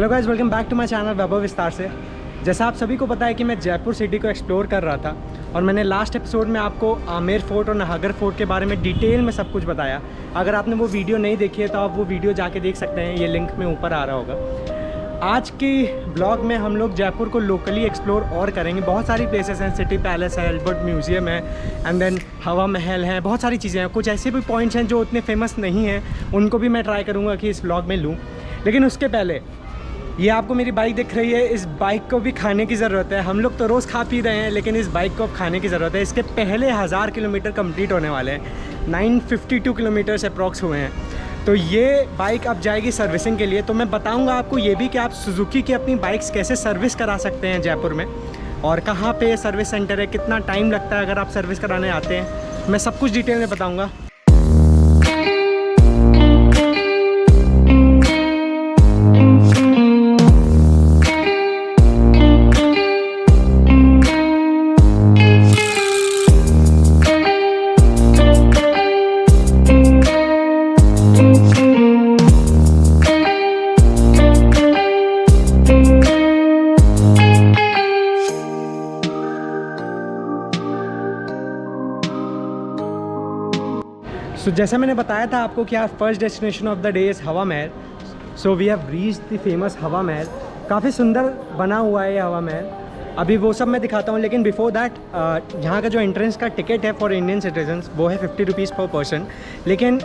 Hello guys, welcome back to my channel Vaibhav विस्तार से। जैसा आप सभी को पता है कि मैं जयपुर सिटी को एक्सप्लोर कर रहा था और मैंने लास्ट एपिसोड में आपको आमेर फोर्ट और नाहरगढ़ फोर्ट के बारे में डिटेल में सब कुछ बताया। अगर आपने वो वीडियो नहीं देखी है तो आप वो वीडियो जाके देख सकते हैं, ये लिंक में ऊपर आ रहा होगा। आज की ब्लॉग में हम लोग जयपुर को लोकली एक्सप्लोर और करेंगे। बहुत सारी प्लेसेस हैं, सिटी पैलेस है, अल्बर्ट म्यूज़ियम है, एंड देन हवा महल है, बहुत सारी चीज़ें हैं। कुछ ऐसे भी पॉइंट्स हैं जो उतने फेमस नहीं हैं, उनको भी मैं ट्राई करूँगा कि इस ब्लॉग में लूँ। लेकिन उसके पहले ये आपको मेरी बाइक दिख रही है, इस बाइक को भी खाने की ज़रूरत है। हम लोग तो रोज़ खा पी रहे हैं, लेकिन इस बाइक को अब खाने की ज़रूरत है। इसके पहले 1000 किलोमीटर कंप्लीट होने वाले हैं, 952 किलोमीटर्स अप्रॉक्स हुए हैं। तो ये बाइक अब जाएगी सर्विसिंग के लिए। तो मैं बताऊंगा आपको ये भी कि आप सुजुकी की अपनी बाइक्स कैसे सर्विस करा सकते हैं जयपुर में, और कहाँ पे सर्विस सेंटर है, कितना टाइम लगता है अगर आप सर्विस कराने आते हैं। मैं सब कुछ डिटेल में बताऊँगा। सो जैसा मैंने बताया था आपको कि first destination of the day is Hawa Mahal. So we have reached the famous Hawa Mahal. काफ़ी सुंदर बना हुआ है ये हवा महल। अभी वो सब मैं दिखाता हूँ, लेकिन बिफोर दैट यहाँ का जो एंट्रेंस का टिकट है फॉर इंडियन सिटीजन्स वो है 50 रुपीज़ पर पर्सन। लेकिन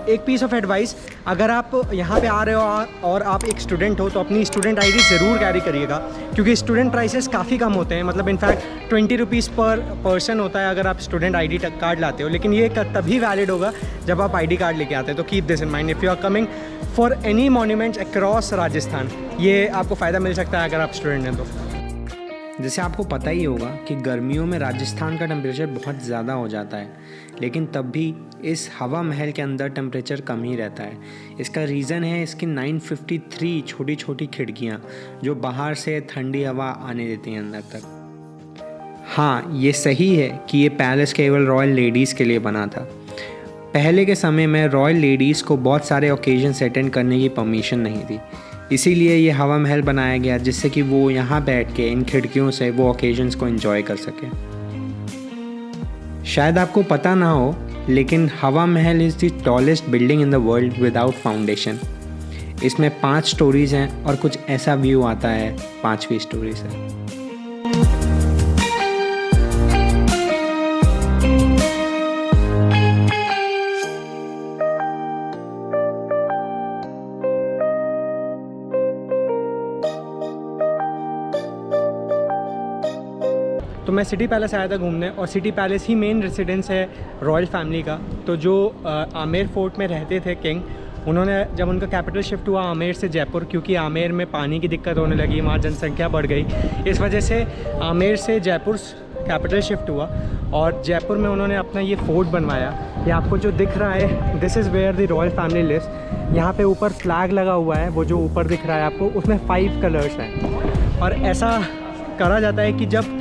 एक पीस ऑफ एडवाइस, अगर आप यहाँ पे आ रहे हो और आप एक स्टूडेंट हो तो अपनी स्टूडेंट आईडी ज़रूर कैरी करिएगा, क्योंकि स्टूडेंट प्राइसेस काफ़ी कम होते हैं। मतलब इनफैक्ट 20 रुपीज़ पर पर्सन होता है अगर आप स्टूडेंट आई डी कार्ड लाते हो। लेकिन ये तभी वैलिड होगा जब आप ID कार्ड लेके आते हैं। तो keep this in mind if you are coming for any monuments across Rajasthan, ये आपको फ़ायदा मिल सकता है अगर आप स्टूडेंट हैं तो। जैसे आपको पता ही होगा कि गर्मियों में राजस्थान का टेम्परेचर बहुत ज़्यादा हो जाता है, लेकिन तब भी इस हवा महल के अंदर टेम्परेचर कम ही रहता है। इसका रीज़न है इसकी 953 छोटी छोटी खिड़कियाँ जो बाहर से ठंडी हवा आने देती हैं अंदर तक। हाँ, ये सही है कि ये पैलेस केवल रॉयल लेडीज़ के लिए बना था। पहले के समय में रॉयल लेडीज़ को बहुत सारे ओकेजन्स अटेंड करने की परमिशन नहीं थी, इसीलिए ये हवा महल बनाया गया जिससे कि वो यहाँ बैठ के इन खिड़कियों से वो ओकेजन्स को एंजॉय कर सके। शायद आपको पता ना हो, लेकिन हवा महल is the tallest building in the world without foundation. इसमें 5 स्टोरीज़ हैं और कुछ ऐसा व्यू आता है 5वीं स्टोरी से। तो मैं सिटी पैलेस आया था घूमने, और सिटी पैलेस ही मेन रेसिडेंस है रॉयल फैमिली का। तो जो आमेर फोर्ट में रहते थे किंग, उन्होंने जब उनका कैपिटल शिफ्ट हुआ आमेर से जयपुर, क्योंकि आमेर में पानी की दिक्कत होने लगी, वहाँ जनसंख्या बढ़ गई, इस वजह से आमेर से जयपुर कैपिटल शिफ्ट हुआ और जयपुर में उन्होंने अपना ये फोर्ट बनवाया। ये आपको जो दिख रहा है, this is where the royal family lives. यहाँ पे ऊपर फ्लैग लगा हुआ है, वो जो ऊपर दिख रहा है आपको, उसमें 5 कलर्स हैं। और ऐसा करा जाता है कि जब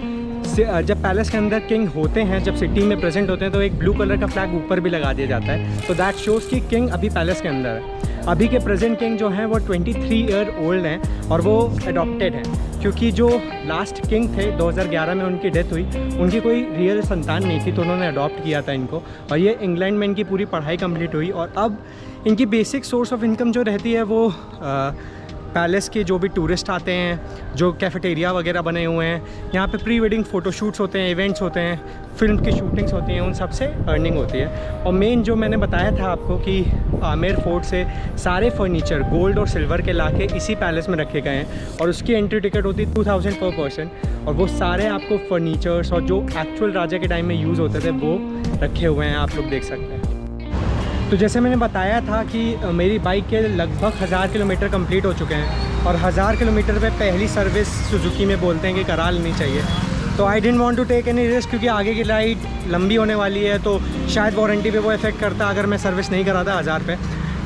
पैलेस के अंदर किंग होते हैं, जब सिटी में प्रेजेंट होते हैं, तो एक ब्लू कलर का फ्लैग ऊपर भी लगा दिया जाता है। तो दैट शोज़ कि किंग अभी पैलेस के अंदर है। अभी के प्रेजेंट किंग जो हैं वो 23 ईयर ओल्ड हैं और वो अडॉप्टेड हैं, क्योंकि जो लास्ट किंग थे 2011 में उनकी डेथ हुई, उनकी कोई रियल संतान नहीं थी, तो उन्होंने अडॉप्ट किया था इनको। और ये इंग्लैंड में इनकी पूरी पढ़ाई कंप्लीट हुई, और अब इनकी बेसिक सोर्स ऑफ इनकम जो रहती है वो पैलेस के जो भी टूरिस्ट आते हैं, जो कैफेटेरिया वगैरह बने हुए हैं, यहाँ पे प्री वेडिंग फ़ोटोशूट्स होते हैं, इवेंट्स होते हैं, फिल्म की शूटिंग्स होती हैं, उन सब से अर्निंग होती है। और मेन जो मैंने बताया था आपको कि आमेर फोर्ट से सारे फर्नीचर गोल्ड और सिल्वर के लाके इसी पैलेस में रखे गए हैं, और उसकी एंट्री टिकट होती है 2000 पर पर्सन। और वो सारे आपको फर्नीचर्स और जो एक्चुअल राजा के टाइम में यूज़ होते थे वो रखे हुए हैं, आप लोग देख सकते हैं। तो जैसे मैंने बताया था कि मेरी बाइक के लगभग 1000 किलोमीटर कंप्लीट हो चुके हैं, और 1000 किलोमीटर पे पहली सर्विस सुजुकी में बोलते हैं कि करा लेनी चाहिए। तो I didn't want to take any risk, क्योंकि आगे की राइड लंबी होने वाली है, तो शायद वारंटी पे वो इफेक्ट करता अगर मैं सर्विस नहीं कराता 1000 पे।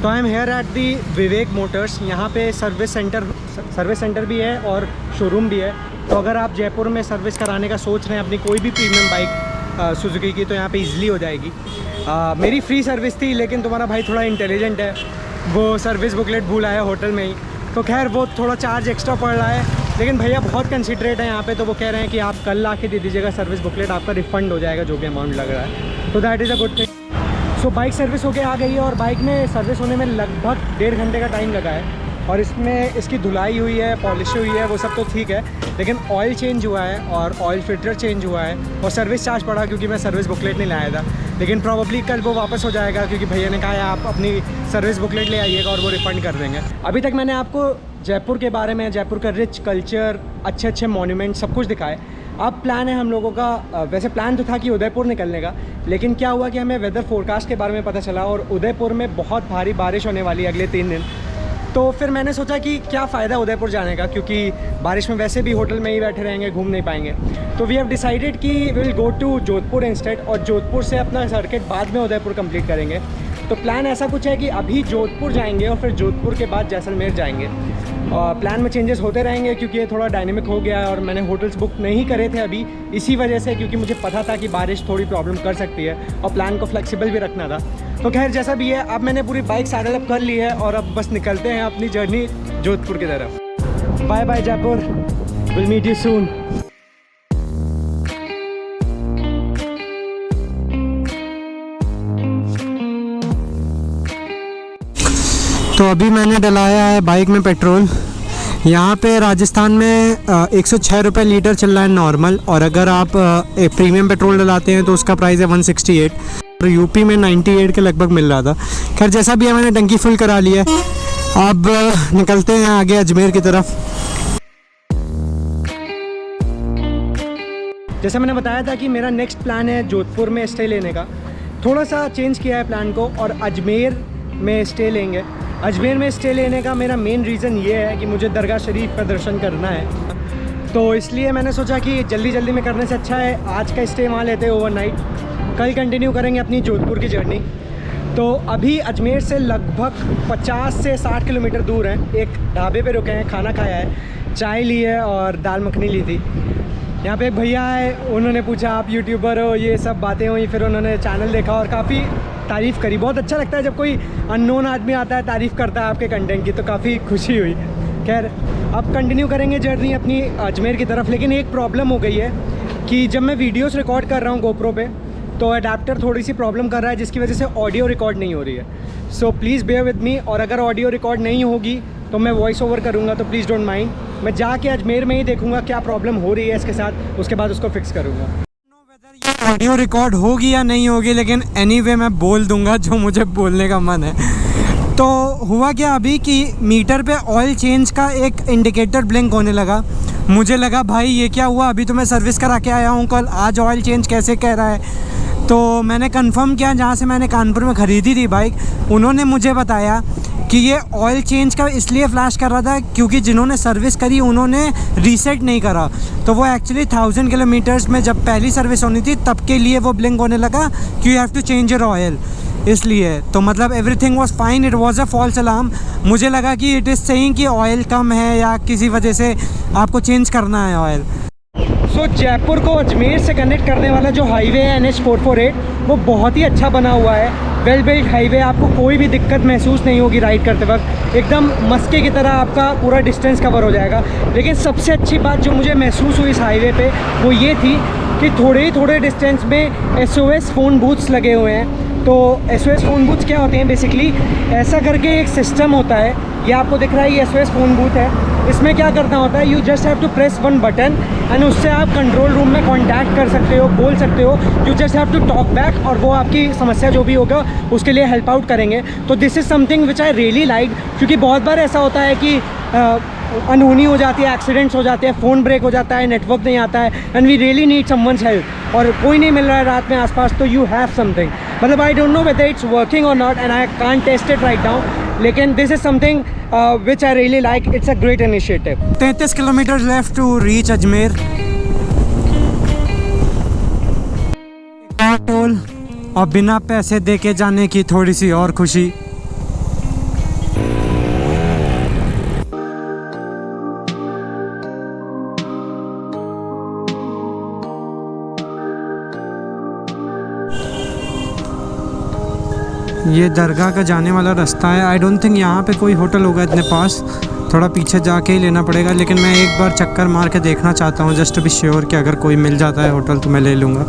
तो I am here at the Vivek Motors. यहाँ पे सर्विस सेंटर भी है और शोरूम भी है। तो अगर आप जयपुर में सर्विस कराने का सोच रहे हैं अपनी कोई भी प्रीमियम बाइक सुजुकी की, तो यहाँ पे ईजिली हो जाएगी। मेरी फ्री सर्विस थी, लेकिन तुम्हारा भाई थोड़ा इंटेलिजेंट है, वो सर्विस बुकलेट भूल आया होटल में ही, तो खैर वो थोड़ा चार्ज एक्स्ट्रा पड़ रहा है, लेकिन भैया बहुत कंसिडरेट है यहाँ पे, तो वो कह रहे हैं कि आप कल ला के दे दीजिएगा सर्विस बुकलेट, आपका रिफंड हो जाएगा जो भी अमाउंट लग रहा है। तो that is a good thing. So bike service होके आ गई है और बाइक में सर्विस होने में लगभग 1.5 घंटे का टाइम लगा है, और इसमें इसकी धुलाई हुई है, पॉलिश हुई है, वो सब तो ठीक है, लेकिन ऑयल चेंज हुआ है और ऑयल फिल्टर चेंज हुआ है और सर्विस चार्ज पड़ा क्योंकि मैं सर्विस बुकलेट नहीं लाया था, लेकिन प्रॉब्ली कल वो वापस हो जाएगा क्योंकि भैया ने कहा है आप अपनी सर्विस बुकलेट ले आइएगा और वो रिफ़ंड कर देंगे। अभी तक मैंने आपको जयपुर के बारे में, जयपुर का रिच कल्चर, अच्छे अच्छे मॉन्यूमेंट सब कुछ दिखाए। अब प्लान है हम लोगों का, वैसे प्लान तो था कि उदयपुर निकलने का, लेकिन क्या हुआ कि हमें वेदर फोरकास्ट के बारे में पता चला और उदयपुर में बहुत भारी बारिश होने वाली है अगले 3 दिन। तो फिर मैंने सोचा कि क्या फ़ायदा उदयपुर जाने का, क्योंकि बारिश में वैसे भी होटल में ही बैठे रहेंगे, घूम नहीं पाएंगे। तो वी हैव डिसाइडेड कि will go to Jodhpur instead, और जोधपुर से अपना सर्किट बाद में उदयपुर कंप्लीट करेंगे। तो प्लान ऐसा कुछ है कि अभी जोधपुर जाएंगे और फिर जोधपुर के बाद जैसलमेर जाएंगे। और प्लान में चेंजेस होते रहेंगे क्योंकि ये थोड़ा डायनेमिक हो गया है और मैंने होटल्स बुक नहीं करे थे अभी इसी वजह से, क्योंकि मुझे पता था कि बारिश थोड़ी प्रॉब्लम कर सकती है और प्लान को फ्लेक्सिबल भी रखना था। तो खैर जैसा भी है, अब मैंने पूरी बाइक सैडल अप कर ली है और अब बस निकलते हैं अपनी जर्नी जोधपुर की तरफ। Bye bye Jaipur, will meet you soon. तो अभी मैंने डलाया है बाइक में पेट्रोल। यहाँ पे राजस्थान में 106 रुपये लीटर चल रहा है नॉर्मल, और अगर आप एक प्रीमियम पेट्रोल डलाते हैं तो उसका प्राइस है 168, और यूपी में 98 के लगभग मिल रहा था। खैर जैसा भी है, मैंने टंकी फुल करा ली है। अब निकलते हैं आगे अजमेर की तरफ। जैसा मैंने बताया था कि मेरा नेक्स्ट प्लान है जोधपुर में स्टे लेने का, थोड़ा सा चेंज किया है प्लान को और अजमेर में स्टे लेंगे। अजमेर में स्टे लेने का मेरा मेन रीज़न ये है कि मुझे दरगाह शरीफ का दर्शन करना है, तो इसलिए मैंने सोचा कि जल्दी जल्दी में करने से अच्छा है आज का स्टे वहाँ लेते हैं ओवरनाइट, कल कंटिन्यू करेंगे अपनी जोधपुर की जर्नी। तो अभी अजमेर से लगभग 50 से 60 किलोमीटर दूर है, एक ढाबे पे रुके हैं, खाना खाया है, चाय ली है और दाल मखनी ली थी। यहाँ पे एक भैया है, उन्होंने पूछा आप यूट्यूबर हो, ये सब बातें हुई, फिर उन्होंने चैनल देखा और काफ़ी तारीफ़ करी। बहुत अच्छा लगता है जब कोई अननोन आदमी आता है तारीफ़ करता है आपके कंटेंट की, तो काफ़ी खुशी हुई। खैर अब कंटिन्यू करेंगे जर्नी अपनी अजमेर की तरफ, लेकिन एक प्रॉब्लम हो गई है कि जब मैं वीडियोस रिकॉर्ड कर रहा हूँ गोप्रो पे, तो अडेप्टर थोड़ी सी प्रॉब्लम कर रहा है जिसकी वजह से ऑडियो रिकॉर्ड नहीं हो रही है। So please bear with me, और अगर ऑडियो रिकॉर्ड नहीं होगी तो मैं वॉइस ओवर करूँगा, तो प्लीज़ डोंट माइंड। मैं जाके अजमेर में ही देखूँगा क्या प्रॉब्लम हो रही है इसके साथ, उसके बाद उसको फिक्स करूँगा। ऑडियो रिकॉर्ड होगी या नहीं होगी, लेकिन एनीवे मैं बोल दूंगा जो मुझे बोलने का मन है। तो हुआ क्या अभी कि मीटर पे ऑयल चेंज का एक इंडिकेटर ब्लिंक होने लगा। मुझे लगा भाई ये क्या हुआ, अभी तो मैं सर्विस करा के आया हूँ कल, आज ऑयल चेंज कैसे कह रहा है। तो मैंने कंफर्म किया जहाँ से मैंने कानपुर में ख़रीदी थी बाइक, उन्होंने मुझे बताया कि ये ऑयल चेंज का इसलिए फ्लैश कर रहा था क्योंकि जिन्होंने सर्विस करी उन्होंने रीसेट नहीं करा। तो वो एक्चुअली 1000 किलोमीटर्स में जब पहली सर्विस होनी थी तब के लिए वो ब्लिंक होने लगा कि you have to change your oil, इसलिए। तो मतलब everything was fine, it was a false alarm. मुझे लगा कि इट इज़ सेइंग कि ऑयल कम है या किसी वजह से आपको चेंज करना है ऑयल। सो जयपुर को अजमेर से कनेक्ट करने वाला जो हाईवे है NH 448, वो बहुत ही अच्छा बना हुआ है, वेल बिल्ट हाईवे। आपको कोई भी दिक्कत महसूस नहीं होगी राइड करते वक्त, एकदम मस्के की तरह आपका पूरा डिस्टेंस कवर हो जाएगा। लेकिन सबसे अच्छी बात जो मुझे महसूस हुई इस हाईवे पे वो ये थी कि थोड़े डिस्टेंस में SOS फ़ोन बूथ्स लगे हुए हैं। तो SOS फ़ोन बूथ्स क्या होते हैं, बेसिकली ऐसा करके एक सिस्टम होता है, ये आपको दिख रहा है, ये SOS फ़ोन बूथ है। इसमें क्या करना होता है, you just have to press one button and उससे आप कंट्रोल रूम में कांटेक्ट कर सकते हो, बोल सकते हो, you just have to talk back, और वो आपकी समस्या जो भी होगा उसके लिए हेल्प आउट करेंगे। तो this is something which I really like, क्योंकि बहुत बार ऐसा होता है कि अनहोनी हो जाती है, एक्सीडेंट्स हो जाते हैं, फ़ोन ब्रेक हो जाता है, नेटवर्क नहीं आता है, and we really need someone's help, और कोई नहीं मिल रहा है रात में आसपास, तो यू हैव समथिंग। मतलब I don't know whether it's working और not and I can't test it right now, लेकिन this is something which I really like, it's a great initiative. 33 kilometre left to reach Ajmer. Toll और बिना पैसे दे के जाने की थोड़ी सी और खुशी। ये दरगाह का जाने वाला रास्ता है। आई डोंट थिंक यहाँ पे कोई होटल होगा इतने पास, थोड़ा पीछे जाके ही लेना पड़ेगा, लेकिन मैं एक बार चक्कर मार के देखना चाहता हूँ जस्ट टू बी श्योर कि अगर कोई मिल जाता है होटल तो मैं ले लूँगा।